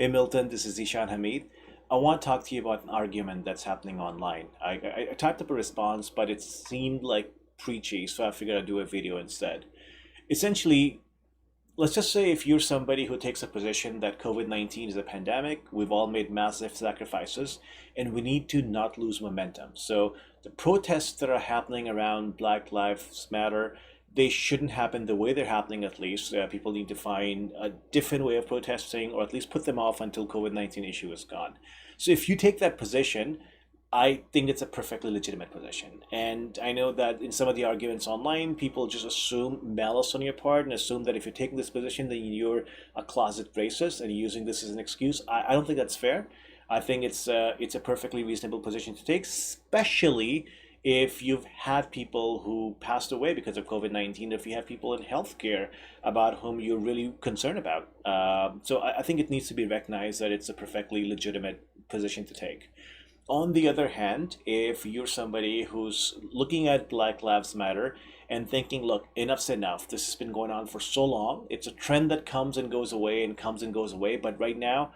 Hey Milton, this is Zeeshan Hamid. I want to talk to you about an argument that's happening online. I typed up a response, but it seemed like preachy, so I figured I'd do a video instead. Essentially, let's just say if you're somebody who takes a position that COVID-19 is a pandemic, we've all made massive sacrifices, and we need to not lose momentum. So the protests that are happening around Black Lives Matter, they shouldn't happen the way they're happening, at least. People need to find a different way of protesting, or at least put them off until COVID-19 issue is gone. So if you take that position, I think it's a perfectly legitimate position. And I know that in some of the arguments online, people just assume malice on your part and assume that if you're taking this position, then you're a closet racist and you're using this as an excuse. I don't think that's fair. I think it's a perfectly reasonable position to take, especially if you've had people who passed away because of COVID-19, if you have people in healthcare about whom you're really concerned about. So I think it needs to be recognized that it's a perfectly legitimate position to take. On the other hand, if you're somebody who's looking at Black Lives Matter and thinking, look, enough's enough. This has been going on for so long. It's a trend that comes and goes away and comes and goes away. But right now,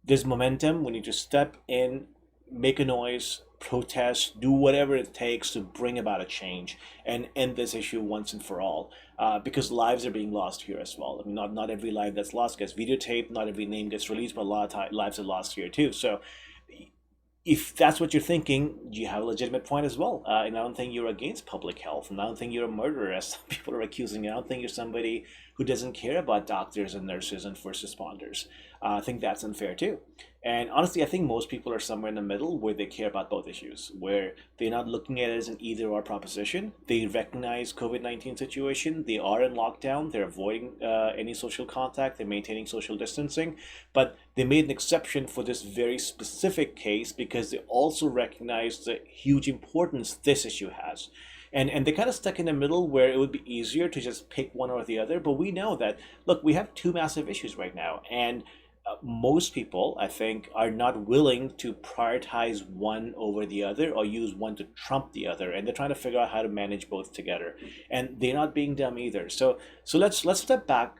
there's momentum. We need to step in, make a noise, protest, do whatever it takes to bring about a change and end this issue once and for all. Because lives are being lost here as well. I mean, not every life that's lost gets videotaped, not every name gets released, but a lot of lives are lost here too. So if that's what you're thinking, you have a legitimate point as well. And I don't think you're against public health, and I don't think you're a murderer, as some people are accusing you. I don't think you're somebody who doesn't care about doctors and nurses and first responders. I think that's unfair too. And honestly, I think most people are somewhere in the middle where they care about both issues, where they're not looking at it as an either or proposition. They recognize COVID-19 situation. They are in lockdown. They're avoiding any social contact. They're maintaining social distancing. But they made an exception for this very specific case because they also recognize the huge importance this issue has. And they kind of stuck in the middle where it would be easier to just pick one or the other. But we know that, look, we have two massive issues right now. And most people, I think, are not willing to prioritize one over the other or use one to trump the other, and they're trying to figure out how to manage both together. And they're not being dumb either. So let's step back.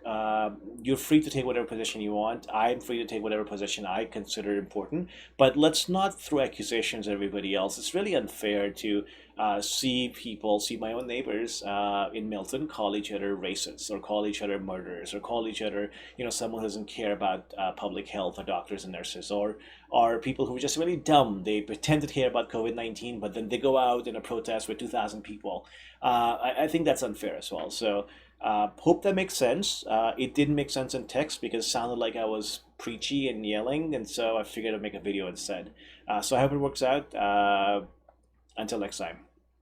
You're free to take whatever position you want. I'm free to take whatever position I consider important. But let's not throw accusations at everybody else. It's really unfair to see my own neighbors in Milton call each other racists or call each other murderers or call each other, someone who doesn't care about public health or doctors and nurses or people who are just really dumb. They pretend to care about COVID-19, but then they go out in a protest with 2,000 people. I think that's unfair as well. So hope that makes sense. It didn't make sense in text because it sounded like I was preachy and yelling, and so I figured I'd make a video instead. So I hope it works out. Until next time.